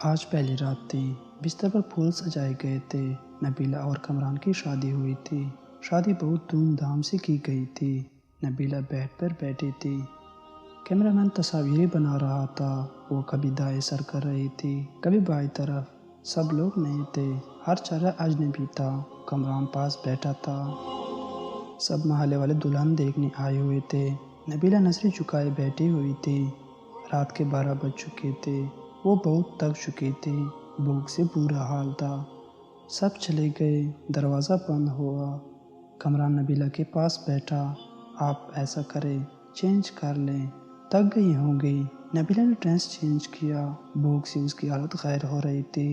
آج پہلی رات تھی۔ بستر پر پھول سجائے گئے تھے۔ نبیلہ اور کمران کی شادی ہوئی تھی۔ شادی بہت دھوم دھام سے کی گئی تھی۔ نبیلہ بیڈ پر بیٹھی تھی۔ کیمرہ مین تصاویریں بنا رہا تھا۔ وہ کبھی دائیں سر کر رہی تھی، کبھی بائیں طرف۔ سب لوگ نئے تھے، ہر چہرہ اجنبی تھا۔ کمران پاس بیٹھا تھا۔ سب محلے والے دلہن دیکھنے آئے ہوئے تھے۔ نبیلہ نظریں جھکائے بیٹھی ہوئی تھی۔ رات کے 12 بج چکے تھے۔ وہ بہت تھک چکی تھی۔ بھوک سے برا حال تھا۔ سب چلے گئے۔ دروازہ بند ہوا۔ کمران نبیلہ کے پاس بیٹھا۔ آپ ایسا کریں، چینج کر لیں، تھک گئی ہوں گی۔ نبیلہ نے ڈریس چینج کیا۔ بھوک سے اس کی حالت غیر ہو رہی تھی،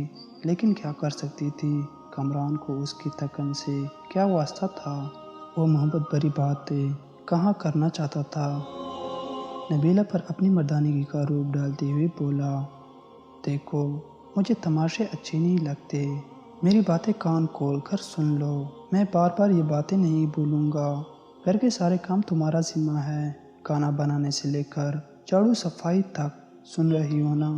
لیکن کیا کر سکتی تھی؟ کمران کو اس کی تھکن سے کیا واسطہ تھا؟ وہ محبت بھری بات تھی، کہاں کرنا چاہتا تھا؟ نبیلہ پر اپنی مردانگی کا روپ ڈالتے ہوئے بولا، دیکھو، مجھے تماشے اچھے نہیں لگتے۔ میری باتیں کان کھول کر سن لو۔ میں بار بار یہ باتیں نہیں بولوں گا۔ گھر کے سارے کام تمہارا ذمہ ہے، کھانا بنانے سے لے کر جھاڑو صفائی تک۔ سن رہی ہو نا؟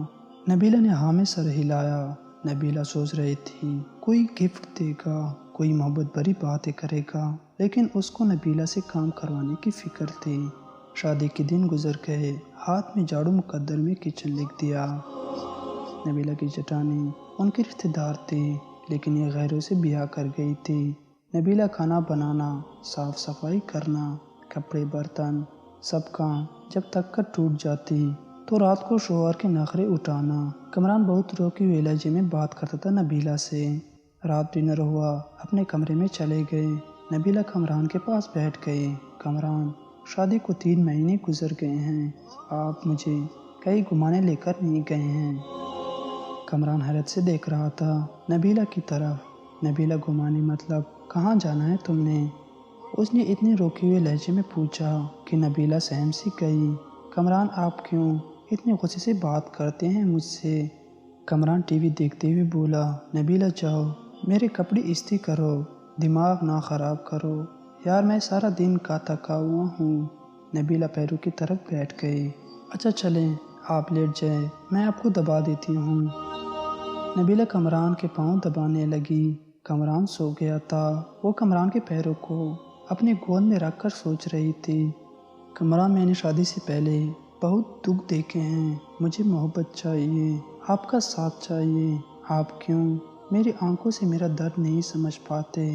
نبیلہ نے ہاں میں سر ہلایا۔ نبیلہ سوچ رہی تھی، کوئی گفٹ دے گا، کوئی محبت بھری باتیں کرے گا، لیکن اس کو نبیلہ سے کام کروانے کی فکر تھی۔ شادی کے دن گزر گئے۔ ہاتھ میں جھاڑو، مقدر میں کچن لکھ دیا۔ نبیلہ کی جٹانی ان کے رشتہ دار تھے، لیکن یہ غیروں سے بیاہ کر گئی تھی۔ نبیلہ کھانا بنانا، صاف صفائی کرنا، کپڑے برتن، سب کام جب تک کر ٹوٹ جاتی تو رات کو شوہر کے نخرے اٹھانا۔ کمران بہت روکے ہوئے لہجے میں بات کرتا تھا نبیلہ سے۔ رات ڈنر ہوا، اپنے کمرے میں چلے گئے۔ نبیلہ کمران کے پاس بیٹھ گئی۔ کمران، شادی کو 3 مہینے گزر گئے ہیں، آپ مجھے کہیں گھمانے لے کر نہیں گئے ہیں۔ کمران حیرت سے دیکھ رہا تھا نبیلہ کی طرف۔ نبیلہ، گھمانے مطلب کہاں جانا ہے تم نے؟ اس نے اتنے روکے ہوئے لہجے میں پوچھا کہ نبیلہ سہم سی گئی۔ کمران، آپ کیوں اتنے غصے سے بات کرتے ہیں مجھ سے؟ کمران ٹی وی دیکھتے ہوئے بولا، نبیلہ جاؤ، میرے کپڑے استری کرو، دماغ نہ خراب کرو یار، میں سارا دن کا تھکا ہوا ہوں۔ نبیلہ پیروں کی طرف بیٹھ گئی۔ اچھا چلیں، آپ لیٹ جائیں، میں آپ کو دبا دیتی ہوں۔ نبیلہ کمران کے پاؤں دبانے لگی۔ کمران سو گیا تھا۔ وہ کمران کے پیروں کو اپنے گود میں رکھ کر سوچ رہی تھی، کمران، میں نے شادی سے پہلے بہت دکھ دیکھے ہیں۔ مجھے محبت چاہیے، آپ کا ساتھ چاہیے۔ آپ کیوں میری آنکھوں سے میرا درد نہیں سمجھ پاتے؟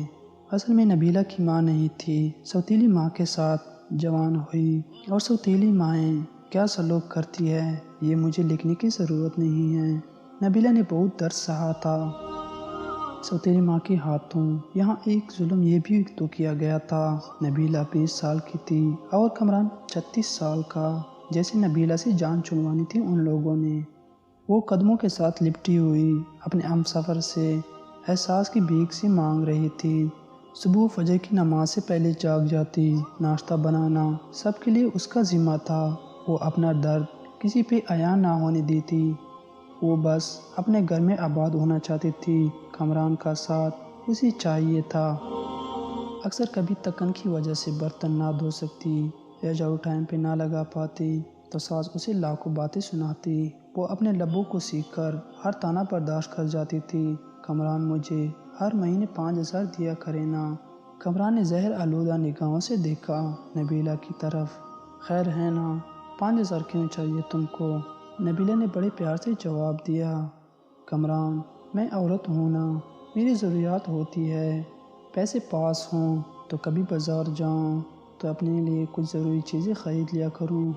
اصل میں نبیلہ کی ماں نہیں تھی، سوتیلی ماں کے ساتھ جوان ہوئی، اور سوتیلی مائیں کیا سلوک کرتی ہے یہ مجھے لکھنے کی ضرورت نہیں ہے۔ نبیلہ نے بہت درد سہا تھا۔ سوتیلی ماں کے ہاتھوں یہاں ایک ظلم یہ بھی تو کیا گیا تھا۔ نبیلہ 20 سال کی تھی اور کمران 36 سال کا۔ جیسے نبیلہ سے جان چھڑوانی تھی ان لوگوں نے۔ وہ قدموں کے ساتھ لپٹی ہوئی اپنے ہم سفر سے احساس کی بھیک سی مانگ رہی تھی۔ صبح فجر کی نماز سے پہلے جاگ جاتی، ناشتہ بنانا سب کے لیے اس کا ذمہ تھا۔ وہ اپنا درد کسی پہ عیاں نہ ہونے دیتی۔ وہ بس اپنے گھر میں آباد ہونا چاہتی تھی۔ کمران کا ساتھ اسے چاہیے تھا۔ اکثر کبھی تھکن کی وجہ سے برتن نہ دھو سکتی یا جھاڑو ٹائم پہ نہ لگا پاتی تو ساس اسے لاکھوں باتیں سناتی۔ وہ اپنے لبوں کو سیکھ کر ہر طعنہ برداشت کر جاتی تھی۔ کمران، مجھے ہر مہینے 5000 دیا کرے نا۔ کمران نے زہر آلودہ نگاہوں سے دیکھا نبیلہ کی طرف۔ خیر ہے نا، 5000 کیوں چاہیے تم کو؟ نبیلہ نے بڑے پیار سے جواب دیا، کمران، میں عورت ہوں نا، میری ضروریات ہوتی ہے۔ پیسے پاس ہوں تو کبھی بازار جاؤں تو اپنے لیے کچھ ضروری چیزیں خرید لیا کروں۔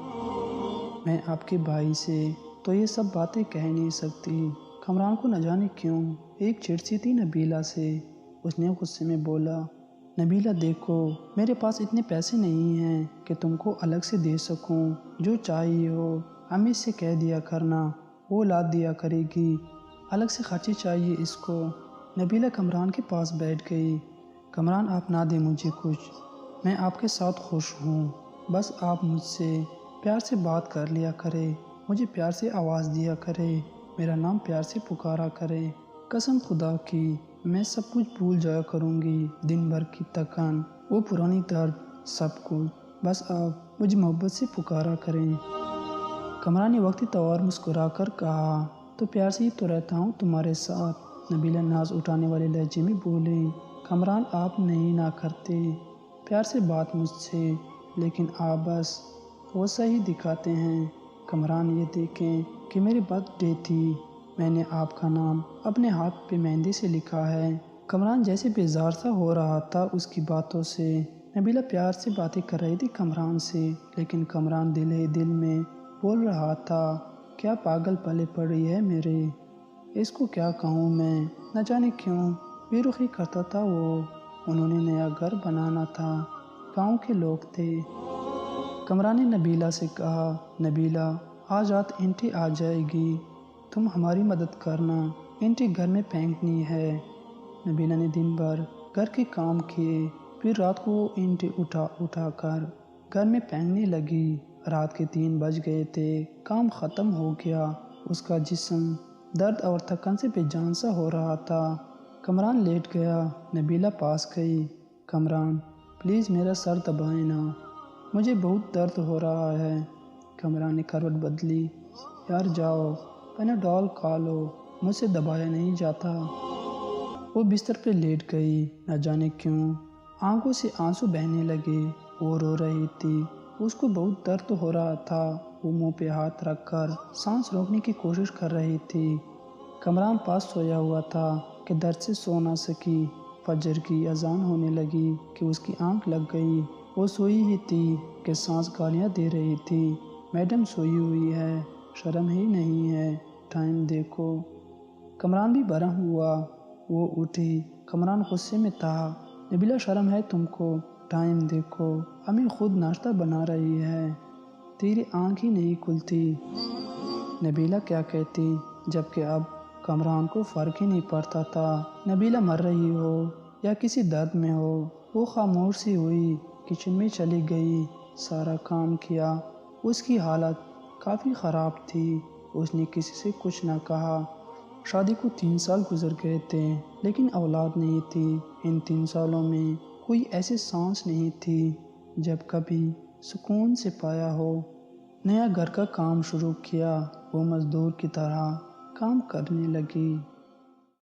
میں آپ کے بھائی سے تو یہ سب باتیں کہہ نہیں سکتی۔ کمران کو نہ جانے کیوں ایک چڑ سی تھی نبیلہ سے۔ اس نے غصے میں بولا، نبیلہ دیکھو، میرے پاس اتنے پیسے نہیں ہیں کہ تم کو الگ سے دے سکوں۔ جو چاہیے ہو امی سے کہہ دیا کرنا، وہ لا دیا کرے گی۔ الگ سے خرچی چاہیے اس کو۔ نبیلہ کمران کے پاس بیٹھ گئی۔ کمران، آپ نہ دیں مجھے کچھ، میں آپ کے ساتھ خوش ہوں۔ بس آپ مجھ سے پیار سے بات کر لیا کرے، مجھے پیار سے آواز دیا کرے، میرا نام پیار سے پکارا کرے۔ قسم خدا کی میں سب کچھ بھول جایا کروں گی، دن بھر کی تھکن، وہ پرانی درد، سب کچھ۔ بس آپ مجھے محبت سے پکارا کریں۔ کمران نے وقتی طور مسکرا کر کہا، تو پیار سے ہی تو رہتا ہوں تمہارے ساتھ، نبیلہ ناز اٹھانے والے لہجے میں بولی۔ کامران آپ نہیں نہ کرتے پیار سے بات مجھ سے، لیکن آپ بس غصہ ہی دکھاتے ہیں۔ کامران یہ دیکھیں کہ میری برتھ ڈے تھی، میں نے آپ کا نام اپنے ہاتھ پہ مہندی سے لکھا ہے۔ کامران جیسے بیزار سا ہو رہا تھا اس کی باتوں سے۔ نبیلہ پیار سے باتیں کر رہی تھی کامران سے، لیکن کامران دل ہی دل میں بول رہا تھا کیا پاگل پلے پڑی ہے میرے، اس کو کیا کہوں میں، نہ جانے کیوں بے رخی کرتا تھا وہ۔ انہوں نے نیا گھر بنانا تھا، گاؤں کے لوگ تھے۔ کامران نے نبیلہ سے کہا نبیلہ آج رات اینٹی آ جائے گی، تم ہماری مدد کرنا، اینٹی گھر میں پھینکنی ہے۔ نبیلہ نے دن بھر گھر کے کام کیے، پھر رات کو وہ اینٹیں اٹھا کر گھر میں پھینکنے لگی۔ رات کے 3 بج گئے تھے، کام ختم ہو گیا، اس کا جسم درد اور تھکن سے بے جان سا ہو رہا تھا۔ کامران لیٹ گیا، نبیلہ پاس گئی۔ کامران پلیز میرا سر دبائیں نا، مجھے بہت درد ہو رہا ہے۔ کامران نے کروٹ بدلی، یار جاؤ پیناڈول کھا لو، مجھ سے دبایا نہیں جاتا۔ وہ بستر پہ لیٹ گئی، نہ جانے کیوں آنکھوں سے آنسو بہنے لگے، وہ رو رہی تھی، اس کو بہت درد ہو رہا تھا۔ وہ منہ پہ ہاتھ رکھ کر سانس روکنے کی کوشش کر رہی تھی۔ کامران پاس سویا ہوا تھا کہ درد سے سو نہ سکی۔ فجر کی اذان ہونے لگی کہ اس کی آنکھ لگ گئی۔ وہ سوئی ہی تھی کہ سانس گالیاں دے رہی تھی، میڈم سوئی ہوئی ہے، شرم ہی نہیں ہے، ٹائم دیکھو۔ کامران بھی برہم ہوا، وہ اٹھی۔ کامران غصے میں تھا، نبیلہ شرم ہے تم کو، ٹائم دیکھو، امی خود ناشتہ بنا رہی ہے، تیری آنکھ ہی نہیں کھلتی۔ نبیلہ کیا کہتی، جبکہ اب کامران کو فرق ہی نہیں پڑتا تھا، نبیلہ مر رہی ہو یا کسی درد میں ہو۔ وہ خاموش سی ہوئی، کچن میں چلی گئی، سارا کام کیا۔ اس کی حالت کافی خراب تھی، اس نے کسی سے کچھ نہ کہا۔ شادی کو 3 سال گزر گئے تھے، لیکن اولاد نہیں تھی۔ ان 3 سالوں میں کوئی ایسی سانس نہیں تھی جب کبھی سکون سے پایا ہو۔ نیا گھر کا کام شروع کیا، وہ مزدور کی طرح کام کرنے لگی۔